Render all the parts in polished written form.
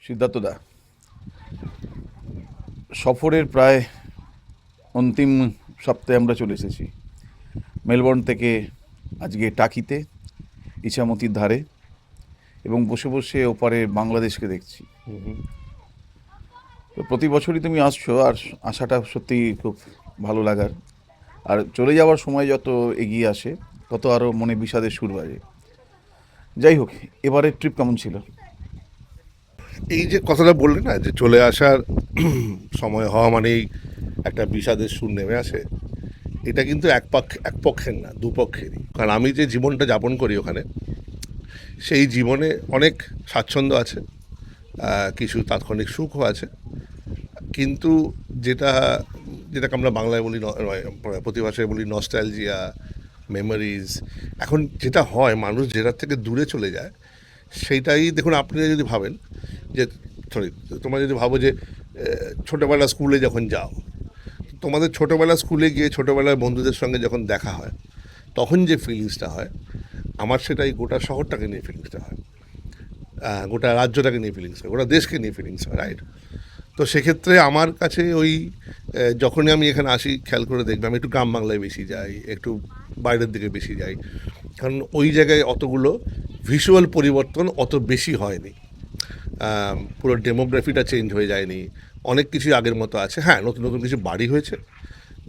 সিদ্ধার্থদা, সফরের প্রায় অন্তিম সপ্তাহে আমরা চলে এসেছি। মেলবোর্ন থেকে আজকে টাকিতে, ইছামতির ধারে, এবং বসে বসে ওপারে বাংলাদেশকে দেখছি। তো প্রতি বছরই তুমি আসছো, আর আসাটা সত্যিই খুব ভালো লাগার। আর চলে যাওয়ার সময় যত এগিয়ে আসে তত আরও মনে বিষাদের সুর বাজে। যাই হোক, এবারের ট্রিপ কেমন ছিল? এই যে কথাটা বললে না, যে চলে আসার সময় হওয়া মানেই একটা বিষাদের সুর নেমে আসে, এটা কিন্তু এক পক্ষের না, দুপক্ষেরই। কারণ আমি যে জীবনটা যাপন করি ওখানে, সেই জীবনে অনেক স্বাচ্ছন্দ্য আছে, কিছু তাৎক্ষণিক সুখও আছে, কিন্তু যেটা যেটাকে আমরা বাংলায় বলি, প্রতি ভাষায় বলি নস্টালজিয়া, মেমোরিজ। এখন যেটা হয়, মানুষ যেটার থেকে দূরে চলে যায়, সেইটাই দেখুন। আপনি যদি ভাবেন যে, সরি, তোমরা যদি ভাবো যে ছোটোবেলা স্কুলে যখন যাও, তোমাদের ছোটোবেলা স্কুলে গিয়ে ছোটোবেলার বন্ধুদের সঙ্গে যখন দেখা হয়, তখন যে ফিলিংসটা হয়, আমার সেটাই গোটা শহরটাকে নিয়ে ফিলিংসটা হয়, গোটা রাজ্যটাকে নিয়ে ফিলিংস হয়, গোটা দেশকে নিয়ে ফিলিংস হয়, রাইট? তো সেক্ষেত্রে আমার কাছে ওই যখনই আমি এখানে আসি, খেয়াল করে দেখবে আমি একটু গ্রাম বাংলায় বেশি যাই, একটু বাইরের দিকে বেশি যাই, কারণ ওই জায়গায় অতগুলো ভিজুয়াল পরিবর্তন অত বেশি হয়নি। পুরো ডেমোগ্রাফিটা চেঞ্জ হয়ে যায়নি, অনেক কিছু আগের মতো আছে। হ্যাঁ, নতুন নতুন কিছু বাড়ি হয়েছে,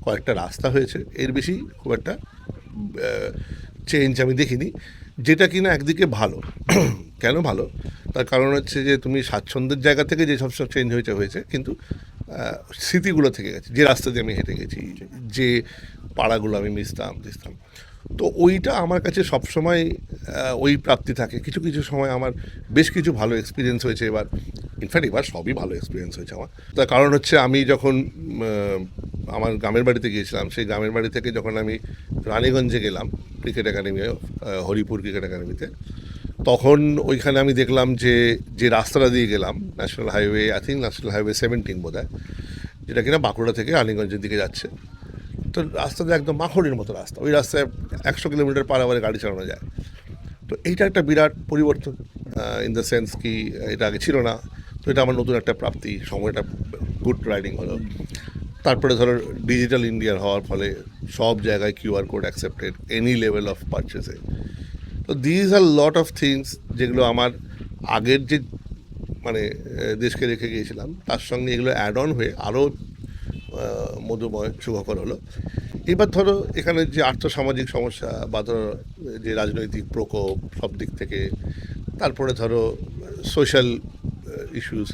কয়েকটা রাস্তা হয়েছে, এর বেশি খুব একটা চেঞ্জ আমি দেখিনি, যেটা কিনা একদিকে ভালো। কেন ভালো? তার কারণ হচ্ছে যে তুমি স্বাচ্ছন্দ্যের জায়গা থেকে যে সব চেঞ্জ হয়েছে, কিন্তু স্মৃতিগুলো থেকে গেছে, যে রাস্তা দিয়ে আমি হেঁটে গেছি, যে পাড়াগুলো আমি মিশতাম। তো ওইটা আমার কাছে সবসময় ওই প্রাপ্তি থাকে। কিছু কিছু সময় আমার বেশ কিছু ভালো এক্সপিরিয়েন্স হয়েছে এবার। ইনফ্যাক্ট এবার সবই ভালো এক্সপিরিয়েন্স হয়েছে আমার। তার কারণ হচ্ছে আমি যখন আমার গ্রামের বাড়িতে গিয়েছিলাম, সেই গ্রামের বাড়ি থেকে যখন আমি রানীগঞ্জে গেলাম ক্রিকেট একাডেমি, হরিপুর ক্রিকেট একাডেমিতে, তখন ওইখানে আমি দেখলাম যে যে রাস্তাটা দিয়ে গেলাম, national highway, I think national highway 17 বোধ হয়, যেটা কিনা বাঁকুড়া থেকে রানীগঞ্জের দিকে যাচ্ছে। তো রাস্তাটা একদম মাখনের মতো রাস্তা, ওই রাস্তায় 100 কিলোমিটার পার আওয়ারে গাড়ি চালানো যায়। তো এইটা একটা বিরাট পরিবর্তন, ইন দ্য সেন্স কি এটা আগে ছিল না। তো এটা আমার নতুন একটা প্রাপ্তি, সময়টা গুড রাইডিং হলো। তারপরে ধরো ডিজিটাল ইন্ডিয়ার হওয়ার ফলে সব জায়গায় QR code accepted, any level of পারচেসে। তো these are lot of things যেগুলো আমার আগের যে মানে দেশকে রেখে গিয়েছিলাম, তার সঙ্গে এগুলো অ্যাড অন হয়ে আরও মধুময় সুখকর হলো। এবার ধরো এখানে যে আর্থসামাজিক সমস্যা, বা ধরো যে রাজনৈতিক প্রকোপ সব দিক থেকে, তারপরে ধরো সোশ্যাল ইস্যুস,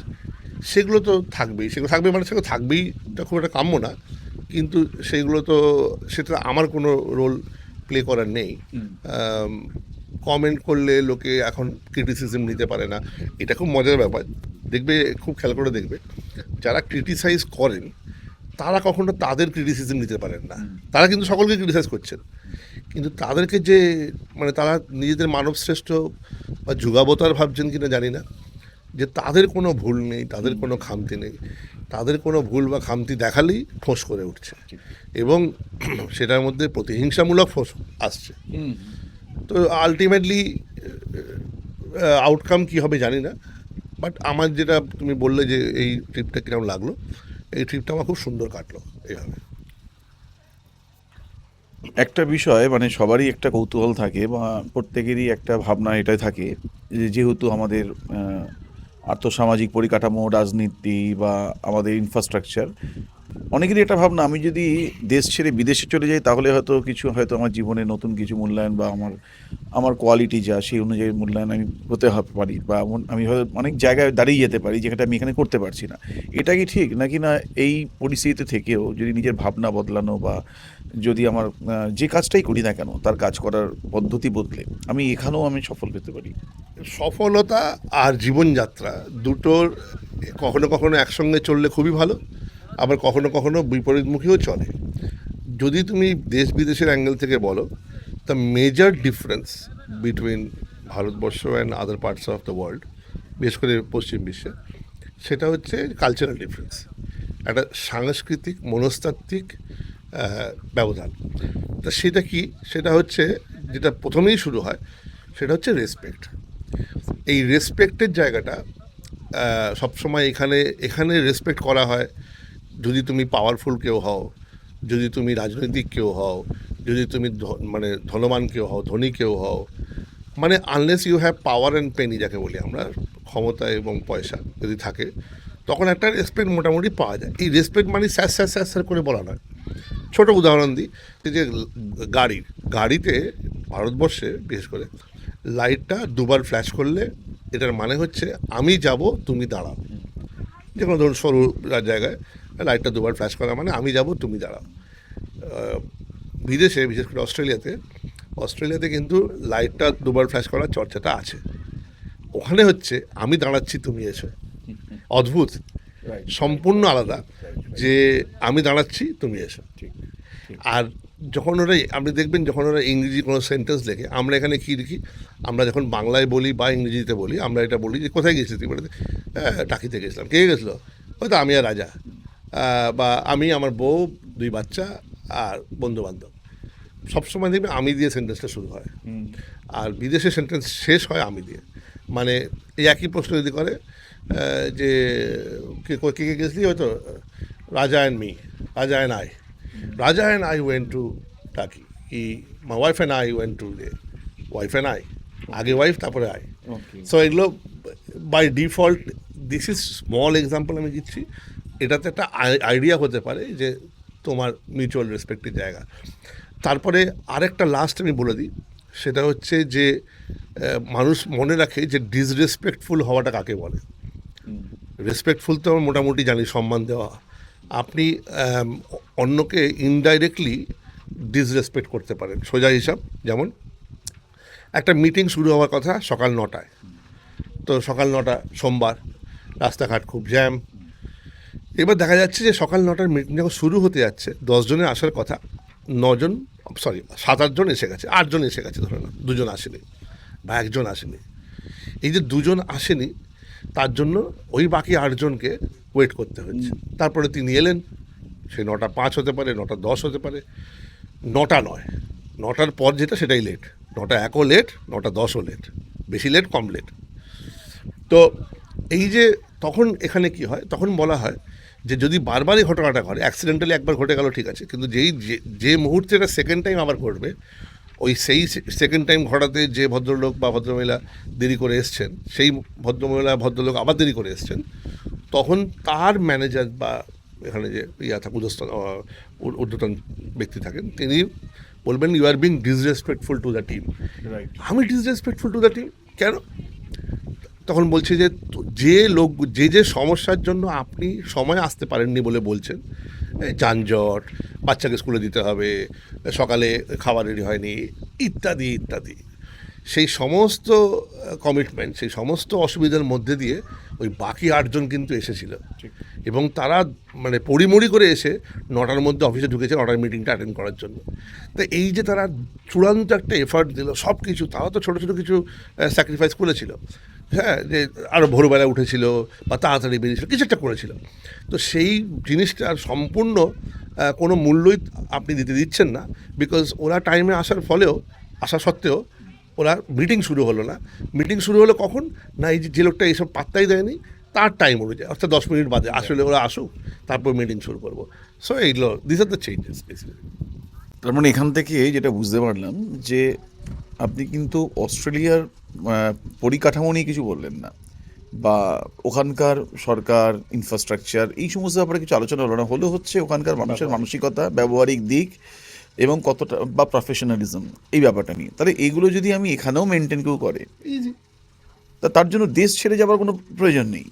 সেগুলো তো থাকবেই। সেগুলো থাকবে মানে সেগুলো থাকবেই, এটা খুব একটা কাম্য না, কিন্তু সেগুলো তো, সেটা আমার কোনো রোল প্লে করার নেই। কমেন্ট করলে লোকে এখন ক্রিটিসিজম নিতে পারে না, এটা খুব মজার ব্যাপার। দেখবে, খুব খেয়াল করে দেখবে, যারা ক্রিটিসাইজ করেন তারা কখনো তাদের ক্রিটিসিজম নিতে পারেন না। তারা কিন্তু সকলকে ক্রিটিসাইজ করছেন, কিন্তু তাদেরকে যে মানে তারা নিজেদের মানবশ্রেষ্ঠ বা যুগাবতার ভাবছেন কিনা জানি না, যে তাদের কোনো ভুল নেই, তাদের কোনো খামতি নেই, তাদের কোনো ভুল বা খামতি দেখালেই ফোঁস করে উঠছে, এবং সেটার মধ্যে প্রতিহিংসামূলক ফোঁস আসছে। তো আলটিমেটলি আউটকাম কী হবে জানি না, বাট আমার যেটা তুমি বললে যে এই ট্রিপটা কীরকম লাগলো, এই ট্রিপটা আমার খুব সুন্দর কাটলো এইভাবে। একটা বিষয়, মানে সবারই একটা কৌতূহল থাকে বা প্রত্যেকেরই একটা ভাবনা এটাই থাকে যে যেহেতু আমাদের আর্থসামাজিক পরিকাঠামো, রাজনীতি বা আমাদের ইনফ্রাস্ট্রাকচার, অনেকেরই একটা ভাবনা, আমি যদি দেশ ছেড়ে বিদেশে চলে যাই তাহলে হয়তো আমার জীবনে নতুন কিছু মূল্যায়ন বা আমার আমার কোয়ালিটি যা সেই অনুযায়ী মূল্যায়ন আমি হতে পারি, বা আমি হয়তো অনেক জায়গায় দাঁড়িয়ে যেতে পারি যেটা আমি এখানে করতে পারছি না। এটা কি ঠিক নাকি না? এই পরিস্থিতিতে থেকেও যদি নিজের ভাবনা বদলানো, বা যদি আমার যে কাজটাই করি না কেন তার কাজ করার পদ্ধতি বদলে আমি সফল পেতে পারি। সফলতা আর জীবনযাত্রা দুটোর কখনো কখনো একসঙ্গে চললে খুবই ভালো, আবার কখনো কখনো বিপরীতমুখীও চলে। যদি তুমি দেশ বিদেশের অ্যাঙ্গেল থেকে বলো, the major difference between Bharatvarsha and other parts of the world, বিশেষ করে পশ্চিম বিশ্বে, সেটা হচ্ছে কালচারাল ডিফারেন্স, একটা সাংস্কৃতিক মনস্তাত্ত্বিক ব্যবধান। তা সেটা কি? সেটা হচ্ছে, যেটা প্রথমেই শুরু হয়, সেটা হচ্ছে রেসপেক্ট। এই রেসপেক্টের জায়গাটা সবসময় এখানে এখানে রেসপেক্ট করা হয় যদি তুমি পাওয়ারফুল কেউ হও, যদি তুমি রাজনৈতিক কেউ হও, যদি তুমি মানে ধনবান কেউ হও, ধনী কেউ হও, মানে unless you have power and penny যাকে বলি আমরা, ক্ষমতা এবং পয়সা যদি থাকে, তখন একটা রেসপেক্ট মোটামুটি পাওয়া যায়। এই রেসপেক্ট মানে স্যার স্যার স্যার স্যার করে বলা নয়। ছোটো উদাহরণ দিই, এই যে গাড়িতে ভারতবর্ষে বিশেষ করে লাইটটা দুবার ফ্ল্যাশ করলে এটার মানে হচ্ছে আমি যাব তুমি দাঁড়াও। যে কোনো ধরুন সরু জায়গায় লাইটটা দুবার ফ্ল্যাশ করা মানে আমি যাব তুমি দাঁড়াও। বিদেশে বিশেষ করে অস্ট্রেলিয়াতে কিন্তু লাইটটা দুবার ফ্ল্যাশ করার চর্চাটা আছে। ওখানে হচ্ছে আমি দাঁড়াচ্ছি তুমি এসো। অদ্ভুত, সম্পূর্ণ আলাদা, যে আমি দাঁড়াচ্ছি তুমি এসো। আর যখন ওরা, আপনি দেখবেন যখন ওরা ইংরেজি কোনো সেন্টেন্স লেখে, আমরা এখানে কী লিখি, আমরা যখন বাংলায় বলি বা ইংরেজিতে বলি, আমরা এটা বলি যে কোথায় গেছিলি তুই, বলে টাকিতে গেছিলাম। কে গেছিলো? হয়তো আমি আর রাজা, বা আমি, আমার বউ, 2 বাচ্চা আর বন্ধুবান্ধব। সবসময় দেখবে আমি দিয়ে সেন্টেন্সটা শুরু হয়, আর বিদেশে সেন্টেন্স শেষ হয় আমি দিয়ে। মানে এই একই প্রশ্ন যদি করে যে কে কে গেছিলি, হয়তো Raja and me, Raja and I, Raja and I went to Taki, কি my wife and I went to wife and I, আগে ওয়াইফ তারপরে আই। সো এগুলো by default, this is small example আমি দিচ্ছি, এটাতে একটা আইডিয়া হতে পারে যে তোমার মিউচুয়াল রেসপেক্টের জায়গা। তারপরে আরেকটা লাস্ট আমি বলে দিই, সেটা হচ্ছে যে মানুষ মনে রাখে যে ডিসরেসপেক্টফুল হওয়াটা কাকে বলে। রেসপেক্টফুল তো আমরা মোটামুটি জানি, সম্মান দেওয়া। আপনি অন্যকে ইনডাইরেক্টলি ডিসরেসপেক্ট করতে পারেন। সোজা হিসাব, যেমন একটা মিটিং শুরু হওয়ার কথা সকাল 9টায়, তো সকাল 9টা সোমবার, রাস্তাঘাট খুব জ্যাম। এবার দেখা যাচ্ছে যে সকাল 9টার মিটিং যখন শুরু হতে যাচ্ছে, 10 জনের আসার কথা, 7-8 জন এসে গেছে, 8 জন এসে গেছে, ধরে না 2 জন আসেনি বা 1 জন আসেনি। এই যে 2 জন আসেনি, তার জন্য ওই বাকি 8 জনকে ওয়েট করতে হচ্ছে। তারপরে তিনি এলেন, সে 9:05 হতে পারে, 9:10 হতে পারে, 9টা নয়, 9টার পর যেটা সেটাই লেট, 9:01ও লেট, 9:10ও লেট, বেশি লেট কম লেট। তো এই যে তখন এখানে কি হয়, তখন বলা হয় যে যদি বারবার এই ঘটনাটা ঘটে, অ্যাক্সিডেন্টালি একবার ঘটে গেল ঠিক আছে, কিন্তু যে মুহূর্তে এটা সেকেন্ড টাইম আবার ঘটবে, ওই সেই সেকেন্ড টাইম ঘটাতে যে ভদ্রলোক বা ভদ্রমহিলা দেরি করে এসছেন, সেই ভদ্রমহিলা ভদ্রলোক আবার দেরি করে এসছেন, তখন তার ম্যানেজার বা এখানে যে ঊর্ধ্বতন ব্যক্তি থাকেন, তিনি বলবেন you are being disrespectful to the team. আমি ডিসরেসপেক্টফুল টু দ্য টিম কেন? তখন বলছে যে যে সমস্যার জন্য আপনি সময় আসতে পারেননি বলে বলছেন, যানজট, বাচ্চাকে স্কুলে দিতে হবে, সকালে খাবার রেডি হয়নি, ইত্যাদি ইত্যাদি, সেই সমস্ত কমিটমেন্ট, সেই সমস্ত অসুবিধার মধ্যে দিয়ে ওই বাকি 8 জন কিন্তু এসেছিল, এবং তারা মানে পড়িমড়ি করে এসে 9টার মধ্যে অফিসে ঢুকেছে 9টার মিটিংটা অ্যাটেন্ড করার জন্য। তো এই যে তারা চূড়ান্ত একটা এফার্ট দিল, সব কিছু, তারা তো ছোটো ছোটো কিছু স্যাক্রিফাইস করেছিল, হ্যাঁ, যে আরও ভোরবেলা উঠেছিল বা তাড়াতাড়ি বেরিয়েছিল, কিছু একটা করেছিল। তো সেই জিনিসটার সম্পূর্ণ কোনো মূল্যই আপনি দিতে দিচ্ছেন না, বিকজ ওরা টাইমে আসা সত্ত্বেও ওরা মিটিং শুরু হলো না। মিটিং শুরু হলো কখন না, এই যে লোকটা এইসব পাত্তাই দেয়নি, তার টাইম অনুযায়ী, অর্থাৎ 10 মিনিট বাদে আসলে ওরা আসুক, তারপর মিটিং শুরু করবো। সো এইগুলো, this are the changes basically. তার মানে এখান থেকে যেটা বুঝতে পারলাম যে আপনি কিন্তু অস্ট্রেলিয়ার পরিকাঠামো নিয়ে কিছু বললেন না, বা ওখানকার সরকার, ইনফ্রাস্ট্রাকচার, এই সমস্ত ব্যাপারে কিছু আলোচনা হলো না, হলো হচ্ছে ওখানকার মানুষের মানসিকতা, ব্যবহারিক দিক এবং কতটা বা প্রফেশনালিজম, এই ব্যাপারটা নিয়ে। তাহলে এইগুলো যদি আমি এখানেও মেনটেন কেউ করে, ইজি, তার জন্য দেশ ছেড়ে যাবার কোনো প্রয়োজন নেই।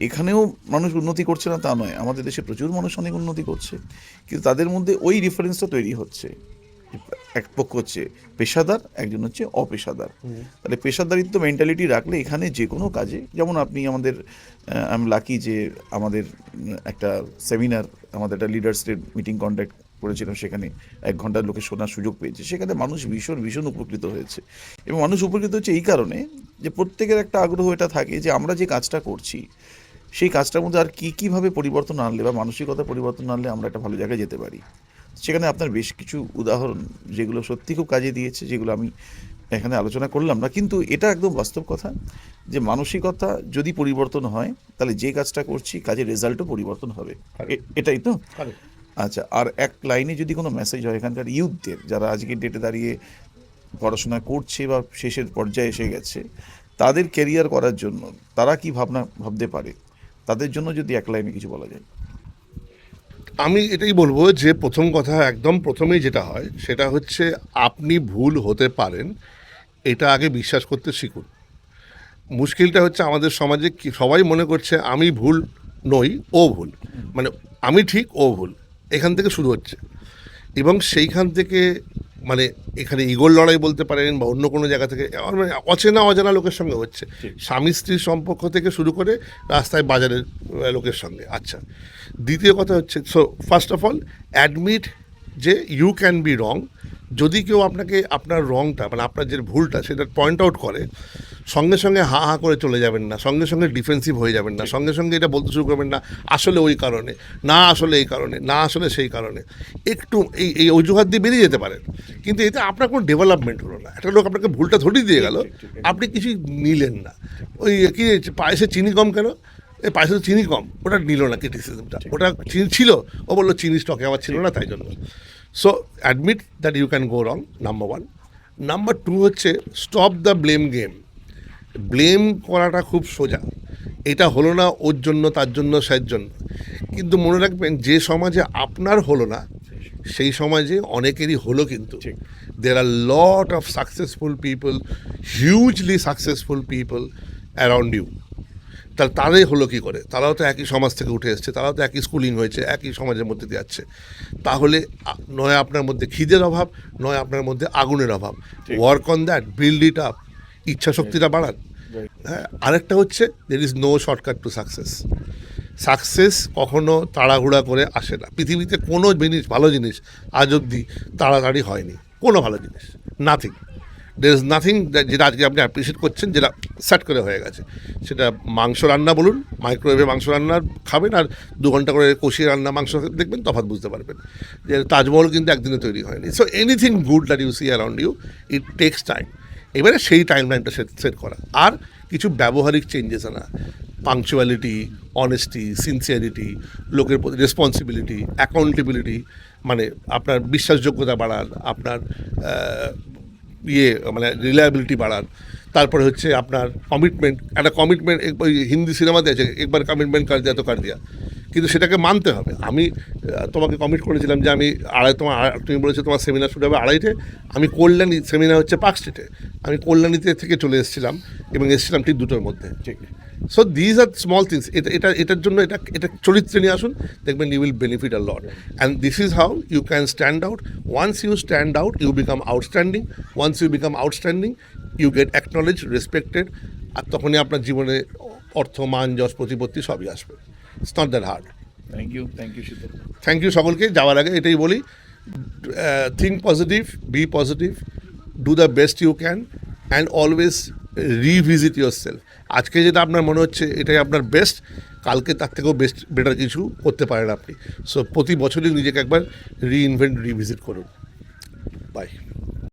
এখানেও মানুষ উন্নতি করছে না তা নয়, আমাদের দেশে প্রচুর মানুষ অনেক উন্নতি করছে, কিন্তু তাদের মধ্যে ওই ডিফারেন্সটা তৈরি হচ্ছে। এক পক্ষ হচ্ছে পেশাদার, একজন হচ্ছে অপেশাদার। তাহলে পেশাদারিত্ব মেন্টালিটি রাখলে এখানে যে কোনো কাজে, যেমন আপনি আমাদের, আই এম লাকি যে আমাদের একটা সেমিনার, আমাদের একটা লিডার্সদের মিটিং কন্ডাক্ট করেছিলাম, সেখানে 1 ঘন্টার লোকে শোনার সুযোগ পেয়েছে, সেখানে মানুষ ভীষণ ভীষণ উপকৃত হয়েছে। এবং মানুষ উপকৃত হচ্ছে এই কারণে যে প্রত্যেকের একটা আগ্রহ এটা থাকে যে আমরা যে কাজটা করছি, সেই কাজটার মধ্যে আর কীভাবে পরিবর্তন আনলে বা মানসিকতা পরিবর্তন আনলে আমরা একটা ভালো জায়গায় যেতে পারি। সেখানে আপনার বেশ কিছু উদাহরণ যেগুলো সত্যি খুব কাজে দিয়েছে, যেগুলো আমি এখানে আলোচনা করলাম না, কিন্তু এটা একদম বাস্তব কথা যে মানসিকতা যদি পরিবর্তন হয় তাহলে যে কাজটা করছি কাজের রেজাল্টও পরিবর্তন হবে। এটাই তো। আচ্ছা, আর এক লাইনে যদি কোনো মেসেজ হয় এখানকার ইউথদের, যারা আজকের ডেটে দাঁড়িয়ে পড়াশোনা করছে বা শেষের পর্যায়ে এসে গেছে, তাদের ক্যারিয়ার করার জন্য তারা কি ভাবতে পারে, তাদের জন্য যদি এক লাইনে কিছু বলা যায়। আমি এটাই বলবো যে প্রথম কথা, একদম প্রথমেই যেটা হয় সেটা হচ্ছে আপনি ভুল হতে পারেন, এটা আগে বিশ্বাস করতে শিখুন। মুশকিলটা হচ্ছে আমাদের সমাজে কি সবাই মনে করছে আমি ভুল নই, ও ভুল, মানে আমি ঠিক, ও ভুল, এখান থেকে শুরু হচ্ছে। এবং সেইখান থেকে মানে এখানে ইগোর লড়াই বলতে পারেন বা অন্য কোনো জায়গা থেকে মানে অচেনা অজানা লোকের সঙ্গে হচ্ছে, স্বামী স্ত্রীর সম্পর্ক থেকে শুরু করে রাস্তায় বাজারের লোকের সঙ্গে। আচ্ছা, দ্বিতীয় কথা হচ্ছে, so first of all admit যে ইউ ক্যান বি রং। যদি কেউ আপনাকে আপনার রংটা মানে আপনার যে ভুলটা সেটা পয়েন্ট আউট করে, সঙ্গে সঙ্গে হা হা করে চলে যাবেন না, সঙ্গে সঙ্গে ডিফেন্সিভ হয়ে যাবেন না, সঙ্গে সঙ্গে এটা বলতে শুরু করবেন না আসলে ওই কারণে, না আসলে এই কারণে, না আসলে সেই কারণে। একটু এই অজুহাত দিয়ে বেরিয়ে যেতে পারেন, কিন্তু এতে আপনার কোনো ডেভেলপমেন্ট হলো না। একটা লোক আপনাকে ভুলটা ধরিয়ে দিয়ে গেল, আপনি কিছুই নিলেন না। ওই কি পায়েসে চিনি কম কেন, এই পায়েসে তো চিনি কম, ওটা নিল না ক্রিটিসিজমটা। ওটা চিনি ছিল, ও বললো চিনি স্টকে আমার ছিল না, তাই জন্য। So admit that you can go wrong, number one. Number two হচ্ছে stop the blame game. Blame করাটা খুব সোজা, এটা হলো না ওর জন্য, তার জন্য, স্যার জন্য। কিন্তু মনে রাখবেন, যে সমাজে আপনার হলো না সেই সমাজে অনেকেরই হলো। কিন্তু there are lot of successful people, hugely successful people around you. তারাই হলো কী করে? তারাও তো একই সমাজ থেকে উঠে এসছে, তারাও তো একই স্কুলিং হয়েছে, একই সমাজের মধ্যে দিয়ে যাচ্ছে। তাহলে নয় আপনার মধ্যে খিদের অভাব, নয় আপনার মধ্যে আগুনের অভাব। Work on that, build it up, ইচ্ছা শক্তিটা বাড়ান। হ্যাঁ, আরেকটা হচ্ছে there is no shortcut to success. Success কখনো তাড়াহুড়া করে আসে না। পৃথিবীতে কোনো জিনিস, ভালো জিনিস আজ অবধি তাড়াতাড়ি হয়নি, কোনো ভালো জিনিস, নাথিং। দের ইজ নাথিং যেটা আজকে আপনি অ্যাপ্রিসিয়েট করছেন যেটা সেট করে হয়ে গেছে। সেটা মাংস রান্না বলুন, মাইক্রোওয়েভে মাংস রান্না খাবেন আর 2 ঘন্টা করে কষিয়ে রান্না মাংস দেখবেন, তফাৎ বুঝতে পারবেন যে তাজমহল কিন্তু একদিনে তৈরি হয়নি। So anything good that you see around you, it takes time. এবারে সেই টাইম লাইনটা সেট করা, আর কিছু ব্যবহারিক চেঞ্জেস আনা, পাংচুয়ালিটি, অনেস্টি, সিনসিয়ারিটি, লোকের প্রতি রেসপন্সিবিলিটি, অ্যাকাউন্টেবিলিটি, মানে আপনার বিশ্বাসযোগ্যতা বাড়ান, আপনার মানে রিলায়েবিলিটি বাড়ান। তারপরে হচ্ছে আপনার কমিটমেন্ট, একটা কমিটমেন্ট। ওই হিন্দি সিনেমাতে আছে একবার কমিটমেন্ট কার দিয়া তো কার দিয়া, কিন্তু সেটাকে মানতে হবে। আমি তোমাকে কমিট করেছিলাম যে আমি তুমি বলেছো তোমার সেমিনার শুরু হবে 2:30-টে, আমি কল্যাণী, সেমিনার হচ্ছে পার্ক স্ট্রিটে, আমি কল্যাণীতে থেকে চলে এসেছিলাম এবং এসেছিলাম ঠিক 2টোর মধ্যে। ঠিক। So these are small things. এটার জন্য এটা চরিত্রে নিয়ে আসুন, দেখবেন you will benefit a lot. And this is how you can stand out. Once you stand out, you become outstanding. Once you become outstanding, you get acknowledge, respected. আর তখনই আপনার জীবনে অর্থ, মান, যশ, প্রতিপত্তি সবই আসবে। It's not that hard. Thank you Sheetal. Thank you সকলকে। যাওয়ার আগে এটাই বলি, think positive, B positive, do the best you can, and always revisit yourself. আজকে যেটা আপনার মনে হচ্ছে এটাই আপনার বেস্ট, কালকে তার থেকেও বেটার কিছু করতে পারেন আপনি। সো প্রতি বছরই নিজেকে একবার রিইনভেন্ট, রিভিজিট করুন। বাই।